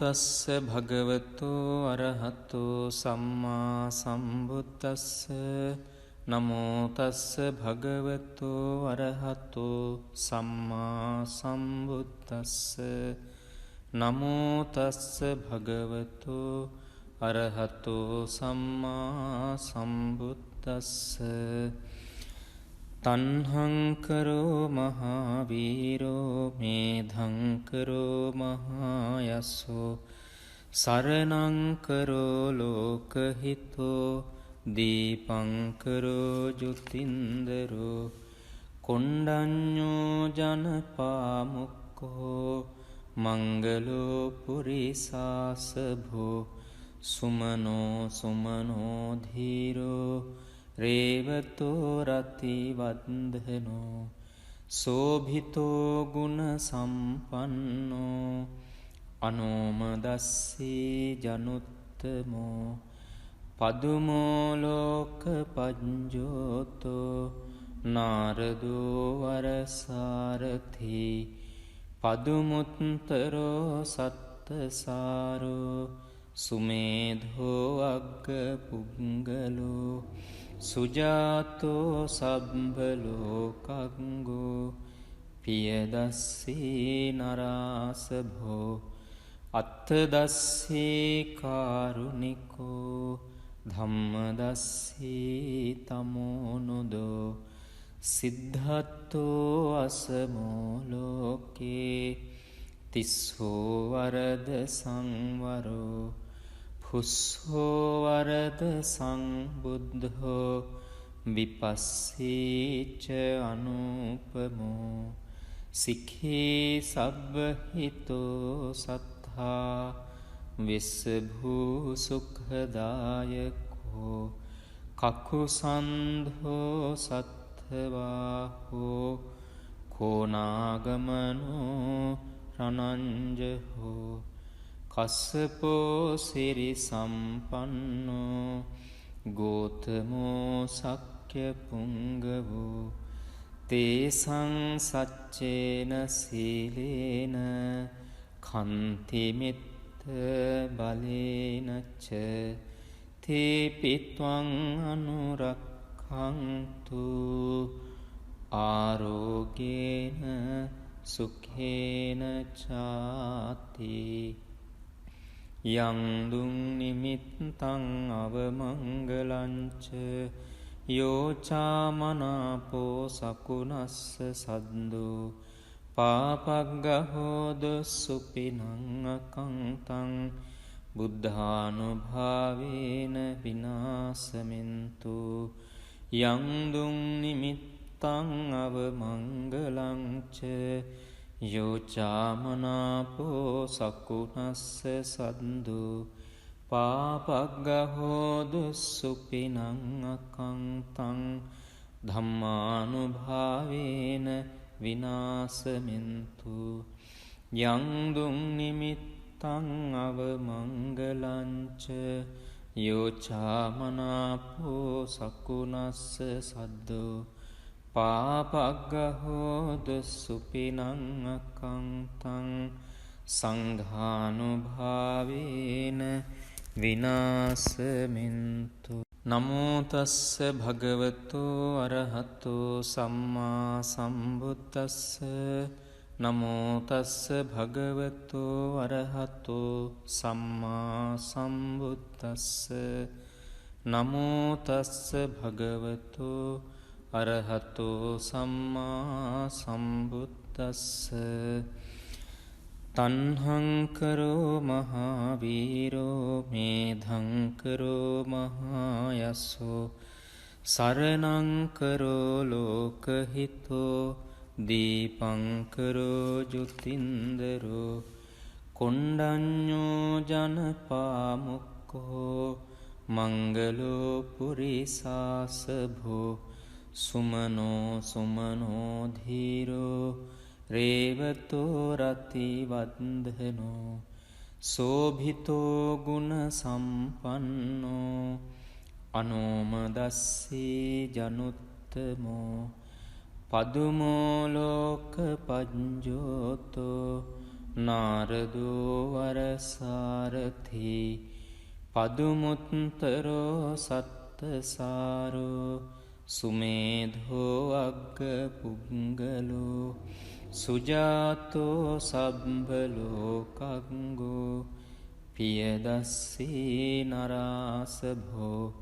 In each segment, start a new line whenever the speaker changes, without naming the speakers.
තස්ස භගවතු අරහතු සම්මා සම්බුද්දස්ස නමෝ තස්ස භගවතු අරහතු සම්මා සම්බුද්දස්ස නමෝ තස්ස භගවතු අරහතු සම්මා සම්බුද්දස්ස තණ්හංකරෝ මහාවීරෝ මේධංකරෝ මහායස්සෝ සරණංකරෝ ලෝකහිතෝ දීපංකරෝ ජුතින්දරෝ කොණ්ඩඤ්ඤෝ ජනපාමුක්ඛෝ මංගලෝ පුරිසාසභෝ සුමනෝ සුමනෝ ධීරෝ රේවතෝ රතිවන්දනෝ සෝභිතෝ ගුණ සම්පන්නෝ අනෝමදස්සී ජනුත්තමෝ පදුමෝ ලෝක පඤ්ජෝතෝ නාරදෝ වරසාරථි පදුමුත්තරෝ සත්තසාරෝ සුමේධෝ අග්ග පුංගලෝ සුජාතෝ සබ්බලෝකංගෝ පියදස්සී නරාසභෝ අත්තදස්සී කාරුණිකෝ ධම්මදස්සී තමෝනුදෝ සිද්ධත්තෝ අසමෝ ලෝකේ තිස්සෝ වරද සංවරෝ පුස්සෝ වරද සංබුද්ධෝ විපස්සීච අනුපමෝ සික්ඛී සබ්බහිතෝ සත්තා විස්සභූ සුඛදායකෝ කකුසන්ධෝ සත්ථවාහෝ කෝනාගමනෝ රණංජහෝ කස්සපෝ සිරි සම්පන්නෝ ගෝතමෝ සක්්‍ය පුංගවෝ තේසං සච්චේන සීලේන කන්තිමිත්ත බලේනච්ච තේපිත්වං අනුරක්ඛන්තු ආරෝගේන සුඛේන චාති යං දුං නිමිත්තං අවමංගලංච යෝචාමනාපෝ සකුණස්ස සද්දෝ පාපග්ගහෝද සුපිනං අකංතං බුද්ධානුභාවේන විනාසමින්තු යං දුං නිමිත්තං අවමංගලංච යෝචාමනාපෝ සකුණස්ස සද්දු පාපග්ගහෝදු සුපිනං අකංතං ධම්මානුභාවේන විනාසමින්තු යං දුං නිමිත්තං අවමංගලංච යෝචාමනාපෝ සකුණස්ස සද්දු පාපග්ගහෝද සුපිනං අකංතං සංඝානුභාවේන විනාසමින්තු නමෝ තස්ස භගවතු අරහතු සම්මා සම්බුද්දස්ස නමෝ තස්ස භගවතු අරහතු සම්මා සම්බුද්දස්ස නමෝ තස්ස භගවතු අරහතු සම්මා සම්බුද්දස්ස තණ්හංකරෝ මහාවීරෝ මේධංකරෝ මහායස්සෝ සරණංකරෝ ලෝකහිතෝ දීපංකරෝ ජුතින්දරෝ කොණ්ඩඤ්ඤෝ ජනපාමුක්ඛෝ මංගලෝ පුරිසාසභෝ සුමනෝ සුමනෝ ධීරෝ රේවතෝ රතිවන්දනෝ සෝභිතෝ ගුණ සම්පන්නෝ අනෝමදස්සී ජනුත්තමෝ පදුමෝ ලෝක පඤ්ජෝතෝ නාරදෝ වරසාරථි පදුමුත්තරෝ සත්තසාරෝ සුමේධෝ අග්ග පුංගලෝ සුජාතෝ සබ්බලෝකංගෝ පියදස්සී නරාසභෝ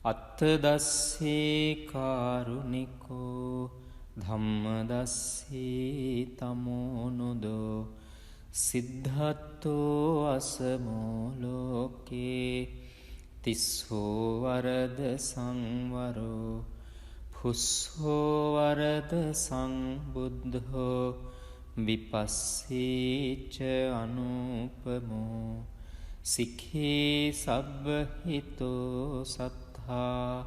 අත්තදස්සී කාරුණිකෝ ධම්මදස්සී තමෝනුදෝ සිද්ධත්තෝ අසමෝලෝකේ තිස්සෝ වරද සංවරෝ පුස්සෝ වරද සංබුද්ධෝ විපස්සීච අනුපමෝ සික්ඛී සබ්බහිතෝ සත්තා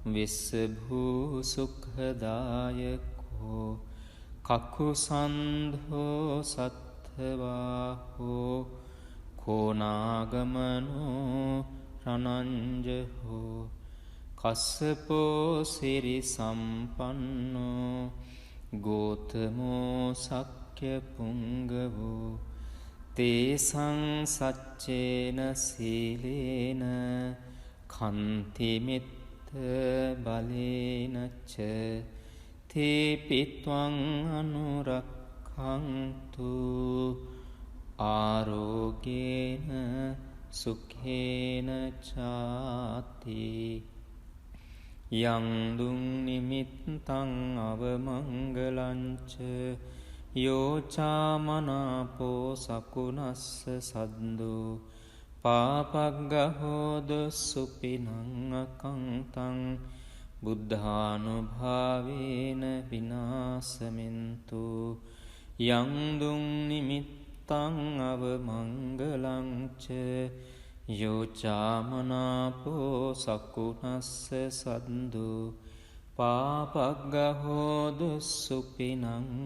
විස්සභූ සුඛදායකෝ කකුසන්ධෝ සත්ථවාහෝ කෝනාගමනෝ රනංජහෝ කස්සපෝ සිරි සම්පන්නෝ ගෝතමෝ සක්්‍ය පුංගවෝ තේසං සච්චේන සීලේන කන්තිමිත්ත බලේනච්ච තේපිත්වං අනුරක්ඛන්තු ආරෝගේන සුඛේන චාති යං දුං නිමිත්තං අවමංගලංච යෝචාමනාපෝ සකුණස්ස සද්දෝ පාපග්ගහෝද සුපිනං අකංතං බුද්ධානුභාවේන විනාසමින්තු යං දුං නිමිත්තං අවමංගලංච යෝචාමනාපෝ සකුණස්ස සද්දෝ පාපග්ගහෝද සුපිනං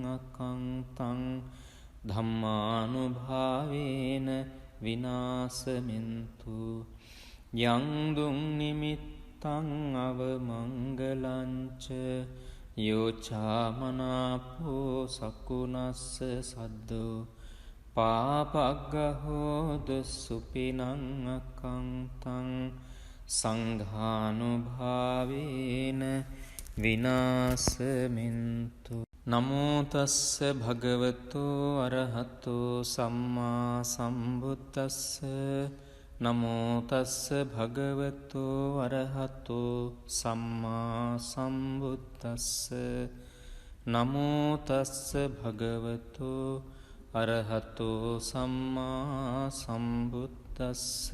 අකංතං ධම්මානුභාවේන විනාසමින්තු යං දුං නිමිත්තං අවමංගලංච යෝචාමනාපෝ සකුණස්ස සද්දෝ පාපග්ගහෝද සුපිනං අකංතං සංඝානුභාවේන විනාසමින්තු නමෝ තස්ස භගවතු අරහතෝ සම්මා සම්බුද්දස්ස නමෝ තස්ස භගවතු අරහතෝ සම්මා සම්බුද්දස්ස නමෝ තස්ස භගවතු අරහතෝ සම්මා සම්බුද්දස්ස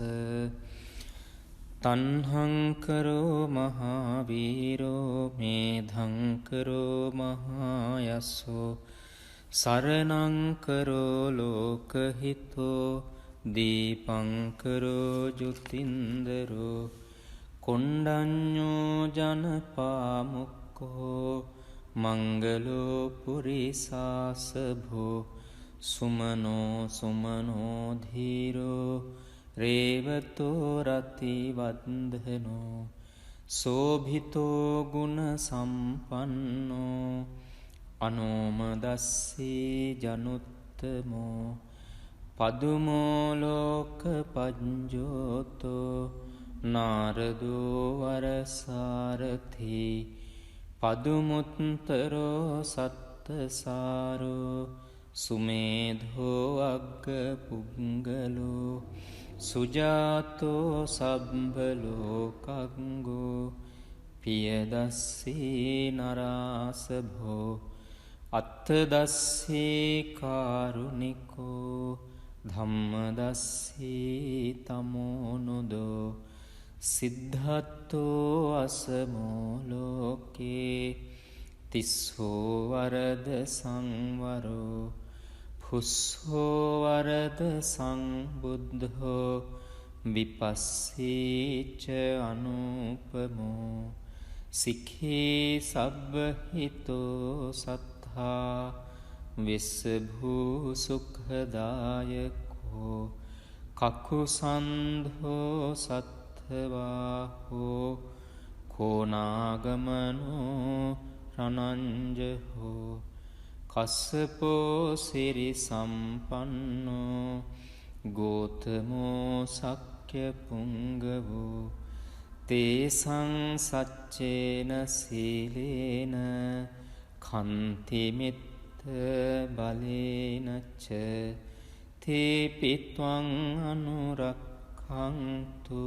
තන්හංකරෝ මහාවීරෝ මේධංකරෝ මහායස්සෝ සරණංකරෝ ලෝකහිතෝ දීපංකරෝ ජුතින්දරෝ කොණ්ඩඤ්ඤෝ ජනපාමුක්කෝ මංගලෝ පුරිසාසභෝ සුමනෝ සුමනෝ ධීරෝ රේවතෝ රති වන්දනෝ සෝභිතෝ ගුණ සම්පන්නෝ අනෝමදස්සී ජනුත්තමෝ පදුමෝ ලෝක පඤ්ජෝතෝ නාරදෝ වරසාරථි පදුමුත්තරෝ සත්තසාරෝ සුමේධෝ අග්ග පුංගලෝ සුජාතෝ සබ්බලෝකංගෝ පියදස්සී නරාසභෝ අත්තදස්සී කාරුණිකෝ ධම්මදස්සී තමෝනුදෝ සිද්ධත්තෝ අසමෝලෝකේ තිස්සෝ වරද සංවරෝ පුස්සෝ වරද සංබුද්ධෝ විපස්සීච අනුපමෝ සික්ඛී සබ්බහිතෝ සත්තා විස්සභූ සුඛදායකෝ කකුසන්ධෝ සත්ථවාහෝ කෝනාගමනෝ රනංජහෝ කස්සපෝ සිරි සම්පන්නෝ ගෝතමෝ සක්්‍ය පුංගවෝ තේසං සච්චේන සීලේන කන්තිමිත්ත බලේනච්ච තේපිත්වං අනුරක්ඛන්තු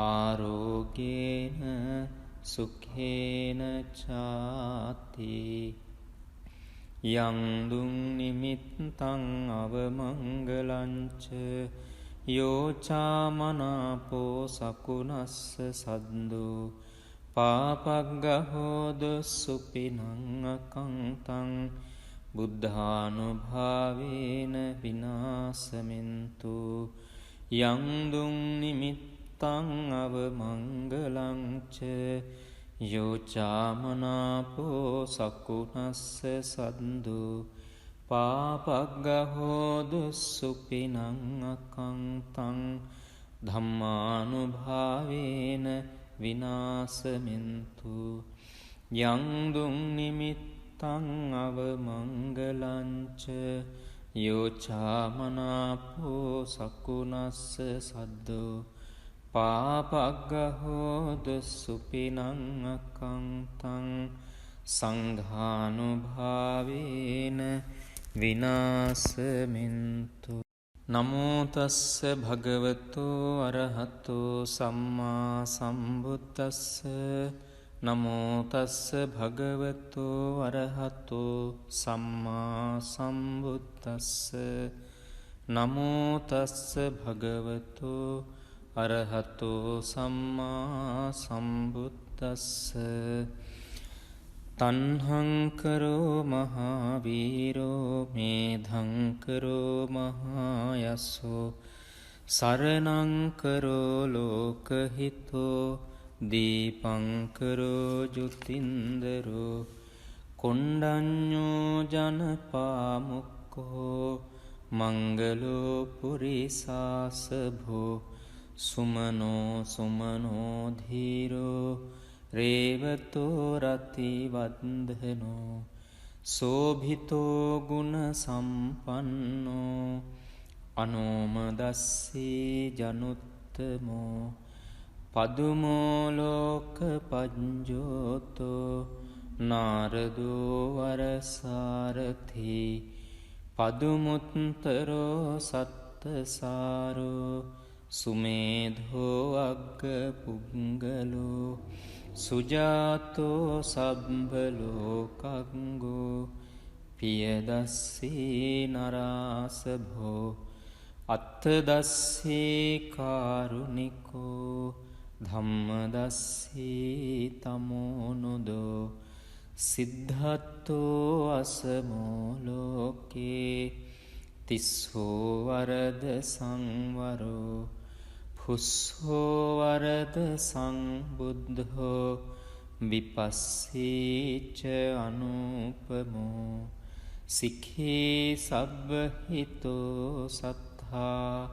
ආරෝගේන සුඛේන චාති යං දුං නිමිත්තං අවමංගලංච යෝචාමනාපෝ සකුණස්ස සද්දෝ පාපග්ගහෝද සුපිනං අකංතං බුද්ධානුභාවේන විනාසමින්තු යං දුං නිමිත්තං අවමංගලංච යෝචාමනාපෝ සකුණස්ස සද්දෝ පාපග්ගහෝදු සුපිනං අකංතං ධම්මානුභාවේන විනාසමින්තු යං දුං නිමිත්තං අවමංගලංච යෝචාමනාපෝ සකුණස්ස සද්දෝ පාපග්ගහෝදු සුපිනං අකංතං සංඝානුභාවේන විනාසමින්තු නමෝ තස්ස භගවතු අරහතෝ සම්මා සම්බුද්දස්ස නමෝ තස්ස භගවතු අරහතෝ සම්මා සම්බුද්දස්ස නමෝ තස්ස භගවතු අරහතෝ සම්මා සම්බුද්දස්ස තණ්හංකරෝ මහාවීරෝ මේධංකරෝ මහායස්සෝ සරණංකරෝ ලෝකහිතෝ දීපංකරෝ ජුතින්දරෝ කොණ්ඩඤ්ඤෝ ජනපාමුක්ඛෝ මංගලෝ පුරිසාසභෝ සුමනෝ සුමනෝ ධීරෝ රේවතෝ රතිවන්දනෝ සෝභිතෝ ගුණ සම්පන්නෝ අනෝමදස්සී ජනුත්තමෝ පදුමෝ ලෝක පඤ්ජෝතෝ නාරදෝ වරසාරථි පදුමුත්තරෝ සත්තසාරෝ සුමේධෝ අග්ග පුංගලෝ සුජාතෝ සබ්බලෝකංගෝ පියදස්සී නරාසභෝ අත්තදස්සී කාරුණිකෝ ධම්මදස්සී තමෝනුදෝ සිද්ධත්තෝ අසමෝ ලෝකේ තිස්සෝ වරද සංවරෝ පුස්සෝ වරද සංබුද්ධෝ විපස්සීච අනුපමෝ සික්ඛී සබ්බහිතෝ සත්තා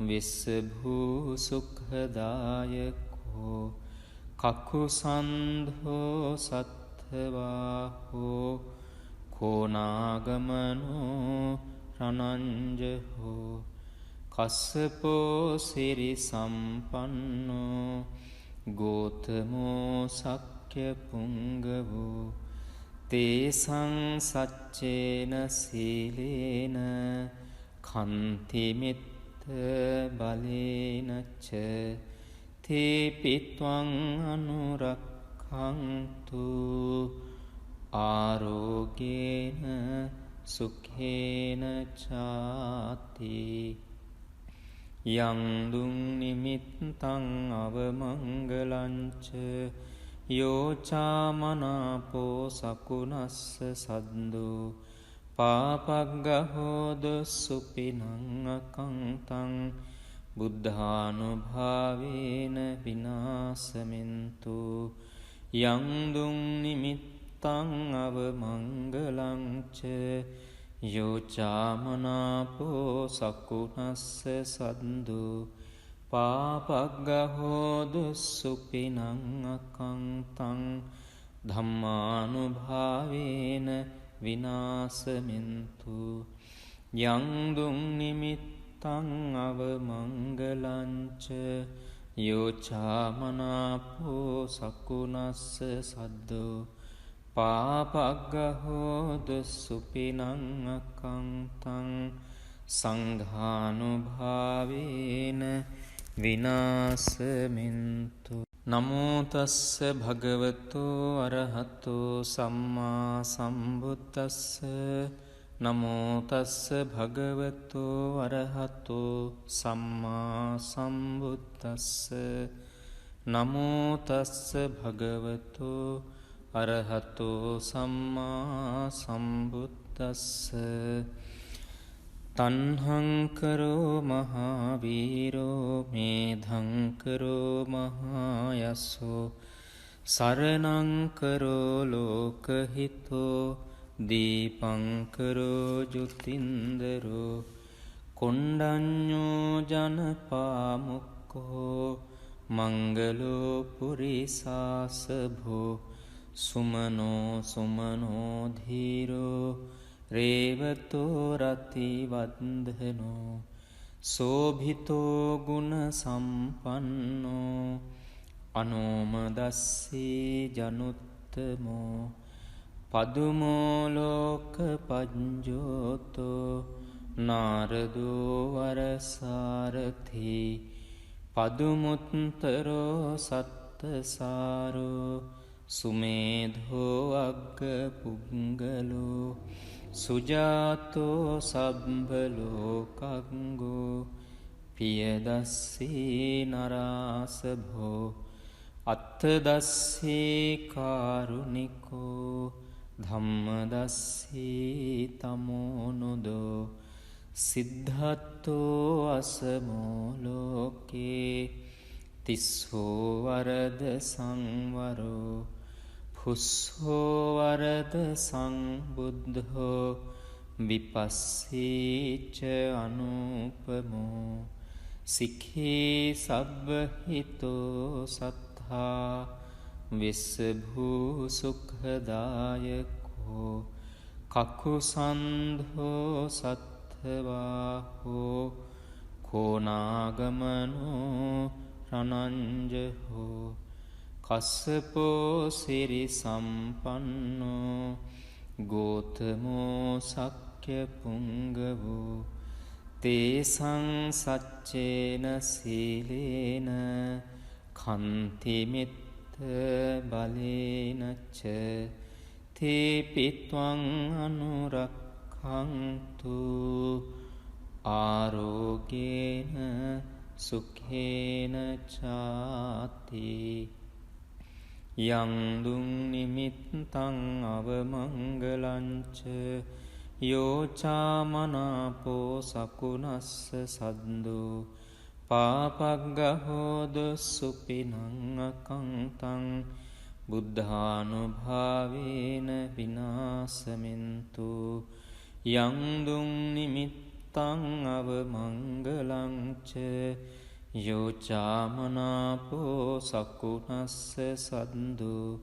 විස්සභූ සුඛදායකෝ කකුසන්ධෝ සත්ථවාහෝ කෝනාගමනෝ රණංජහෝ කස්සපෝ සිරි සම්පන්නෝ ගෝතමෝ සක්්‍ය පුංගවෝ තේසං සච්චේන සීලේන කන්තිමිත්ත බලේනච්ච තේපිත්වං අනුරක්ඛන්තු ආරෝගේන සුඛේන චාති යං දුං නිමිත්තං අවමංගලංච යෝචාමනාපෝ සකුණස්ස සද්දෝ පාපග්ගහෝද සුපිනං අකංතං බුද්ධානුභාවේන විනාසමින්තු යං දුං නිමිත්තං අවමංගලංච යෝචාමනාපෝ සකුණස්ස සද්දෝ පාපග්ගහෝදු සුපිනං අකංතං ධම්මානුභාවේන විනාසමින්තු යං දුං නිමිත්තං අවමංගලංච යෝචාමනාපෝ සකුණස්ස සද්දෝ පාපග්ගහෝද සුපිනං අකංතං සංඝානුභාවේන විනාසමින්තු නමෝ තස්ස භගවතෝ අරහතෝ සම්මා සම්බුද්දස්ස නමෝ තස්ස භගවතෝ අරහතෝ සම්මා සම්බුද්දස්ස නමෝ තස්ස භගවතෝ අරහතෝ සම්මා සම්බුද්දස්ස තණ්හංකරෝ මහාවීරෝ මේධංකරෝ මහායස්සෝ සරණංකරෝ ලෝකහිතෝ දීපංකරෝ ජුතින්දරෝ කොණ්ඩඤ්ඤෝ ජනපාමුක්ඛෝ මංගලෝ පුරිසාසභෝ සුමනෝ සුමනෝ ධීරෝ රේවතෝ රතිවන්දනෝ සෝභිතෝ ගුණ සම්පන්නෝ අනෝමදස්සී ජනුත්තමෝ පදුමෝ ලෝක පඤ්ජෝතෝ නාරදෝ වරසාරථි පදුමුත්තරෝ සත්තසාරෝ සුමේධෝ අග්ග පුංගලෝ සුජාතෝ සබ්බලෝකංගෝ පියදස්සී නරාසභෝ අත්තදස්සී කාරුණිකෝ ධම්මදස්සී තමෝනුදෝ සිද්ධත්තෝ අසමෝ ලෝකේ තිස්සෝ වරද සංවරෝ පුස්සෝ වරද සංබුද්ධෝ විපස්සීච අනුපමෝ සික්ඛී සබ්බහිතෝ සත්තා විස්සභූ සුඛදායකෝ කකුසන්ධෝ සත්ථවාහෝ කෝනාගමනෝ රණංජහෝ කස්සපෝ සිරි සම්පන්නෝ ගෝතමෝ සක්්‍ය පුංගවෝ තේසං සච්චේන සීලේන කන්තිමිත්ත බලේනච්ච තේපිත්වං අනුරක්ඛන්තු ආරෝගේන සුඛේන චාති යං දුං නිමිත්තං අවමංගලංච යෝචාමනාපෝ සකුණස්ස සද්දෝ පාපග්ගහෝද සුපිනං අකංතං බුද්ධානුභාවේන විනාසමින්තු යං දුං නිමිත්තං අවමංගලංච යෝචාමනාපෝ සකුණස්ස සද්දෝ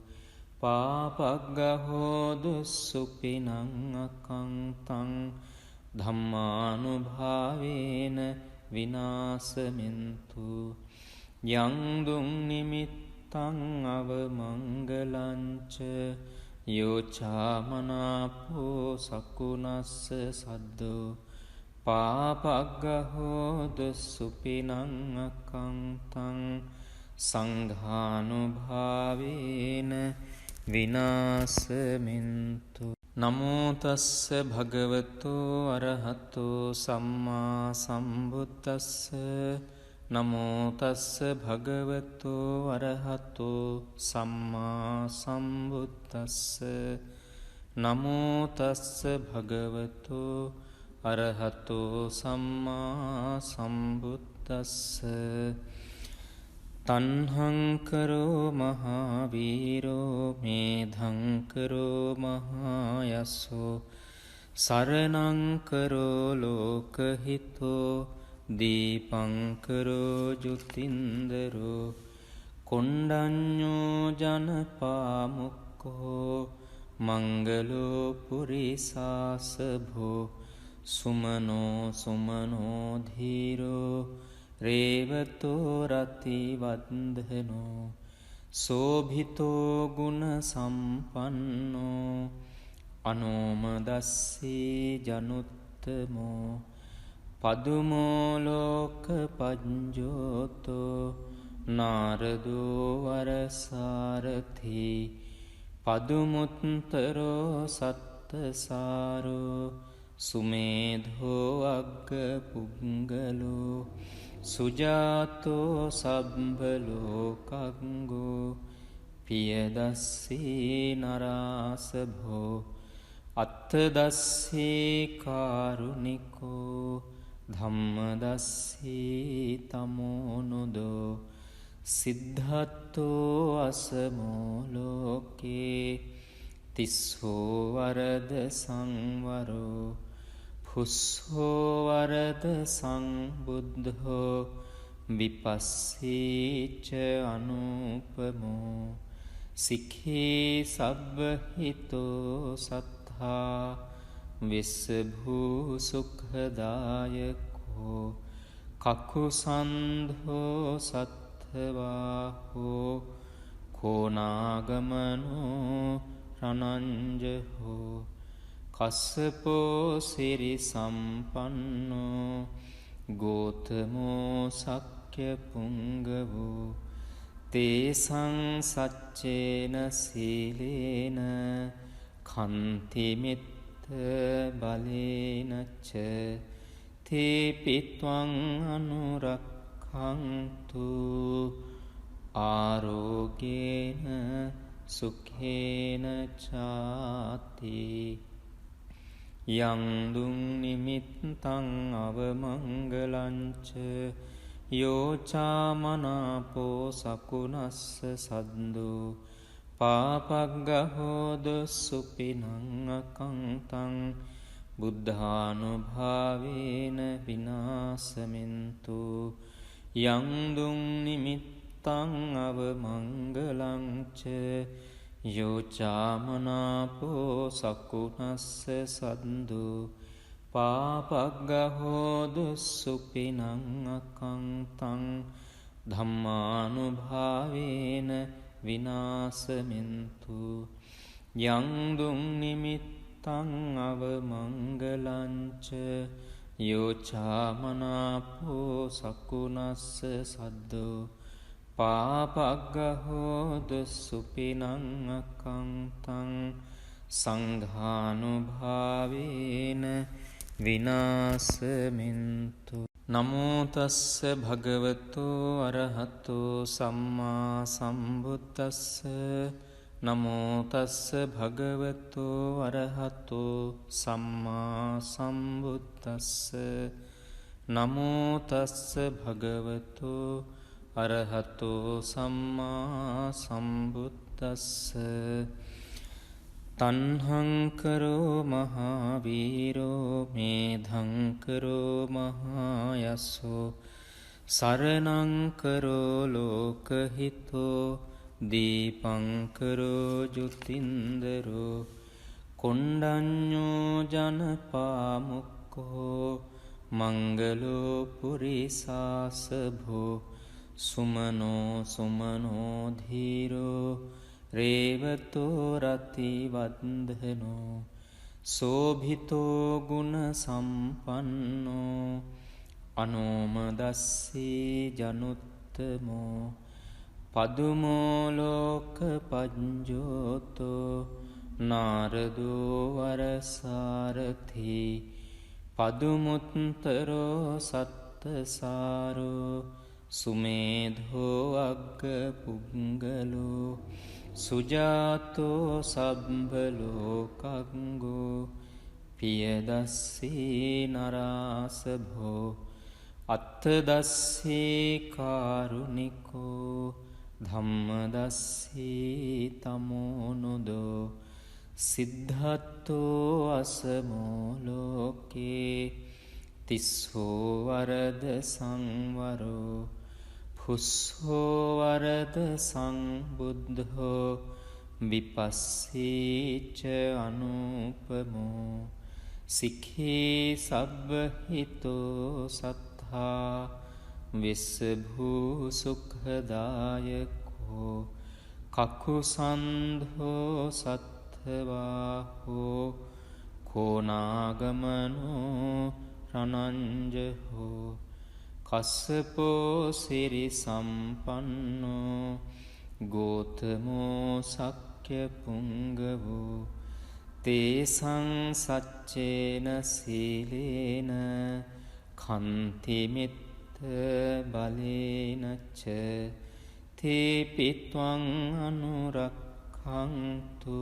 පාපග්ගහෝදු සුපිනං අකංතං ධම්මානුභාවේන විනාසමින්තු යං දුං නිමිත්තං අවමංගලංච යෝචාමනාපෝ සකුණස්ස සද්දෝ පාපග්ගහෝදු සුපිනං අකංතං සංඝානුභාවේන විනාසමින්තු නමෝ තස්ස භගවතෝ අරහතෝ සම්මා සම්බුද්දස්ස නමෝ තස්ස භගවතෝ අරහතෝ සම්මා සම්බුද්දස්ස නමෝ තස්ස භගවතෝ අරහතෝ සම්මා සම්බුද්දස්ස තණ්හංකරෝ මහාවීරෝ මේධංකරෝ මහායස්සෝ සරණංකරෝ ලෝකහිතෝ දීපංකරෝ ජුතින්දරෝ කොණ්ඩඤ්ඤෝ ජනපාමුක්ඛෝ මංගලෝ පුරිසාසභෝ සුමනෝ සුමනෝ ධීරෝ රේවතෝ රති වන්දනෝ සෝභිතෝ ගුණ සම්පන්නෝ අනෝමදස්සී ජනුත්තමෝ පදුමෝ ලෝක පඤ්ජෝතෝ නාරදෝ වරසාරථි පදුමුත්තරෝ සත්තසාරෝ සුමේධෝ අග්ග පුංගලෝ සුජාතෝ සබ්බලෝකංගෝ පියදස්සී නරාසභෝ අත්තදස්සී කාරුණිකෝ ධම්මදස්සී තමෝනුදෝ සිද්ධත්තෝ අසමෝ ලෝකේ තිස්සෝ වරද සංවරෝ පුස්සෝ වරද සංබුද්ධෝ විපස්සීච අනුපමෝ සික්ඛී සබ්බහිතෝ සත්තා විස්සභූ සුඛදායකෝ කකුසන්ධෝ සත්ථවාහෝ කෝනාගමනෝ රනංජහෝ කස්සපෝ සිරි සම්පන්නෝ ගෝතමෝ සක්්‍ය පුංගවෝ තේසං සච්චේන සීලේන කන්තිමිත්ත බලේනච්ච තේපිත්වං අනුරක්ඛන්තු ආරෝගේන සුඛේන චාති යං දුං නිමිත්තං අවමංගලංච යෝචාමනාපෝ සකුනස්ස සද්දෝ පාපග්ගහෝද සුපිනං අකංතං බුද්ධානුභාවේන විනාසමින්තු යං දුං නිමිත්තං අවමංගලංච යෝචාමනාපෝ සකුනස්ස සද්දෝ පාපග්ගහෝදු සුපිනං අකංතං ධම්මානුභාවේන විනාසමින්තු යං දුං නිමිත්තං අවමංගලංච යෝචාමනාපෝ සකුනස්ස සද්දෝ පාපග්ගහෝදු සුපිනං අකංතං සංඝානුභාවේන විනාසමින්තු නමෝ තස්ස භගවතෝ අරහතෝ සම්මා සම්බුද්දස්ස නමෝ තස්ස භගවතෝ අරහතෝ සම්මා සම්බුද්දස්ස නමෝ තස්ස භගවතෝ අරහතෝ සම්මා සම්බුද්දස්ස තන්හංකරෝ මහාවීරෝ මේධංකරෝ මහායස්සෝ සරණංකරෝ ලෝකහිතෝ දීපංකරෝ ජුතින්දරෝ කොණ්ඩඤ්ඤෝ ජනපාමුක්කෝ මංගලෝ පුරිසාසභෝ සුමනෝ සුමනෝ ධීරෝ රේවතෝ රති වන්දනෝ සෝභිතෝ ගුණ සම්පන්නෝ අනෝමදස්සී ජනුත්තමෝ පදුමෝ ලෝක පඤ්ජෝතෝ නාරදෝ වරසාරථි පදුමුත්තරෝ සත්තසාරෝ සුමේධෝ අග්ග පුංගලෝ සුජාතෝ සබ්බලෝකංගෝ පියදස්සී නරාසභෝ අත්තදස්සී කාරුණිකෝ ධම්මදස්සී තමෝනුදෝ සිද්ධත්තෝ අසමෝ ලෝකේ තිස්සෝ වරද සංවරෝ පුස්සෝ වරද සංබුද්ධෝ විපස්සීච අනුපමෝ සික්ඛී සබ්බහිතෝ සත්තා විස්සභූ සුඛදායකෝ කකුසන්ධෝ සත්ථවාහෝ කෝනාගමනෝ රනංජහෝ කස්සපෝ සිරි සම්පන්නෝ ගෝතමෝ සක්්‍ය පුංගවෝ තේසං සච්චේන සීලේන කන්තිමිත්ත බලේනච්ච තේපිත්වං අනුරක්ඛන්තු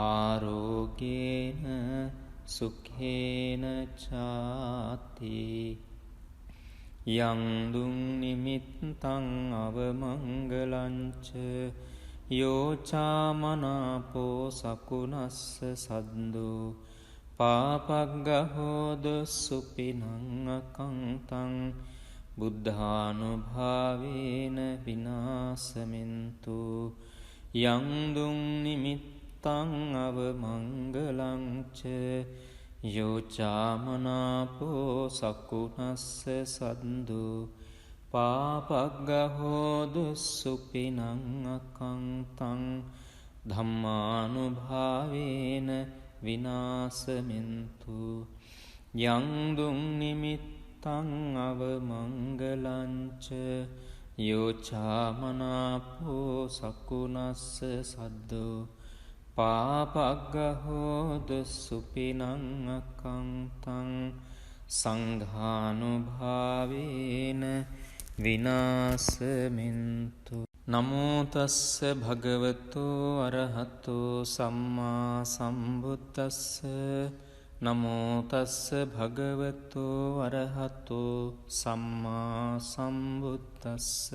ආරෝගේන සුඛේන චාති යං දුං නිමිත්තං අවමංගලංච යෝචාමනාපෝ සකුනස්ස සද්දෝ පාපග්ගහෝද සුපිනං අකංතං බුද්ධානුභාවේන විනාසමින්තු යං දුං නිමිත්තං අවමංගලංච යෝචාමනාපෝ සකුනස්ස සද්දෝ පාපග්ගහෝදු සුපිනං අකංතං ධම්මානුභාවේන විනාසමින්තු යං දුං නිමිත්තං අවමංගලංච යෝචාමනාපෝ සකුනස්ස සද්දෝ පාපග්ගහෝදු සුපිනං අකංතං සංඝානුභාවේන විනාසමින්තු නමෝ තස්ස භගවතු අරහතෝ සම්මා සම්බුද්දස්ස නමෝ තස්ස භගවතු අරහතෝ සම්මා සම්බුද්දස්ස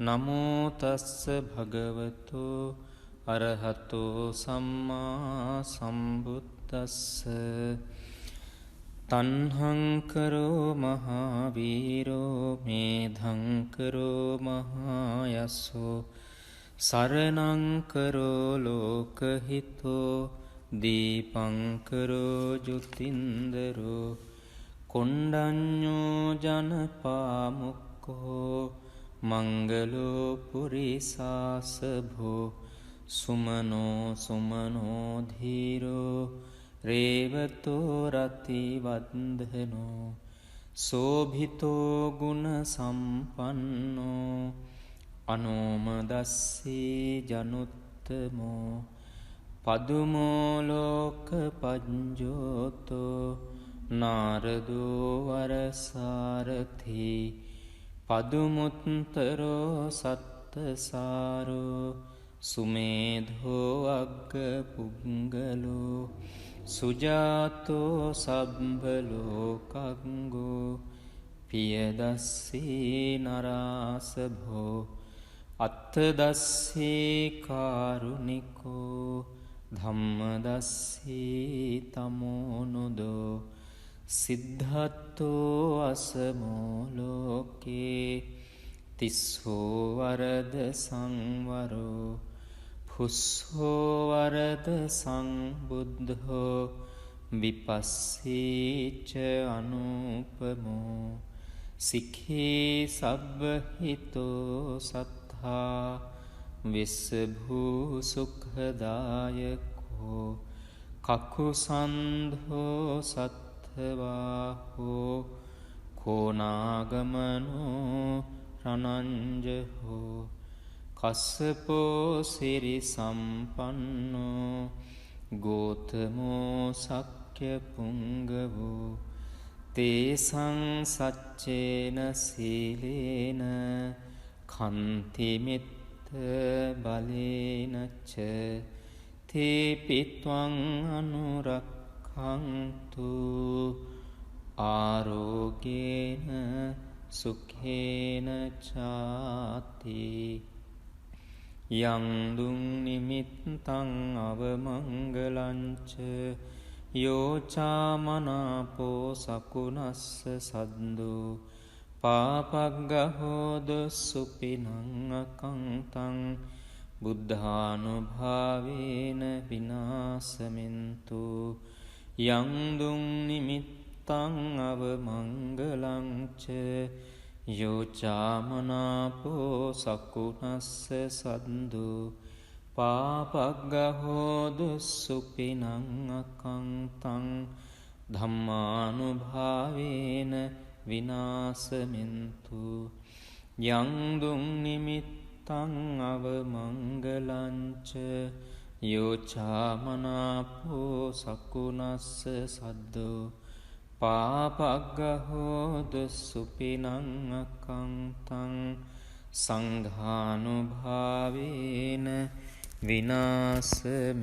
නමෝ තස්ස භගවතු අරහතෝ සම්මා සම්බුද්දස්ස තණ්හංකරෝ මහාවීරෝ මේධංකරෝ මහායස්සෝ සරණංකරෝ ලෝකහිතෝ දීපංකරෝ ජුතින්දරෝ කොණ්ඩඤ්ඤෝ ජනපාමුක්ඛෝ මංගලෝ පුරිසාසභෝ සුමනෝ සුමනෝ ධීරෝ රේවතෝ රතිවන්දනෝ සෝභිතෝ ගුණ සම්පන්නෝ අනෝමදස්සී ජනුත්තමෝ පදුමෝ ලෝක පඤ්ජෝතෝ නාරදෝ වරසාරථී පදුමුත්තරෝ සත්තසාරෝ සුමේධෝ අග්ග පුංගලෝ සුජාතෝ සබ්බලෝකංගෝ පියදස්සී නරාසභෝ අත්තදස්සී කාරුණිකෝ ධම්මදස්සී තමෝනුදෝ සිද්ධත්තෝ අසමෝ ලෝකේ තිස්සෝ වරද සංවරෝ පුස්සෝ වරද සංබුද්ධෝ විපස්සීච අනුපමෝ සික්ඛී සබ්බහිතෝ සත්තා විස්සභූ සුඛදායකෝ කකුසන්ධෝ සත්ථවාහෝ කෝනාගමනෝ රනංජහෝ කස්සපෝ සිරි සම්පන්නෝ ගෝතමෝ සක්්‍ය පුංගවෝ තේසං සච්චේන සීලේන කන්තිමිත්ත බලේනච්ච තේපිත්වං අනුරක්ඛන්තු ආරෝගේන සුඛේන චාති යං දුං නිමිත්තං අවමංගලංච යෝචාමනාපෝ සකුනස්ස සද්දෝ පාපග්ගහෝද සුපිනං අකංතං බුද්ධානුභාවේන විනාශමෙන්තු යං දුං නිමිත්තං අවමංගලං ච යෝ චාමනාපෝ සකුණස්ස සද්දු පාපග්ගහෝ දුස්සුපිනං අකංතං ධම්මානුභාවේන විනාශමෙන්තු යං දුං නිමිත්තං අවමංගලං ච යෝ චාමනාපෝ සකුණස්ස සද්දු පාපග්ගහෝ දුස්සුපිනං අකංතං සංඝානුභාවේන විනාශමෙන්තු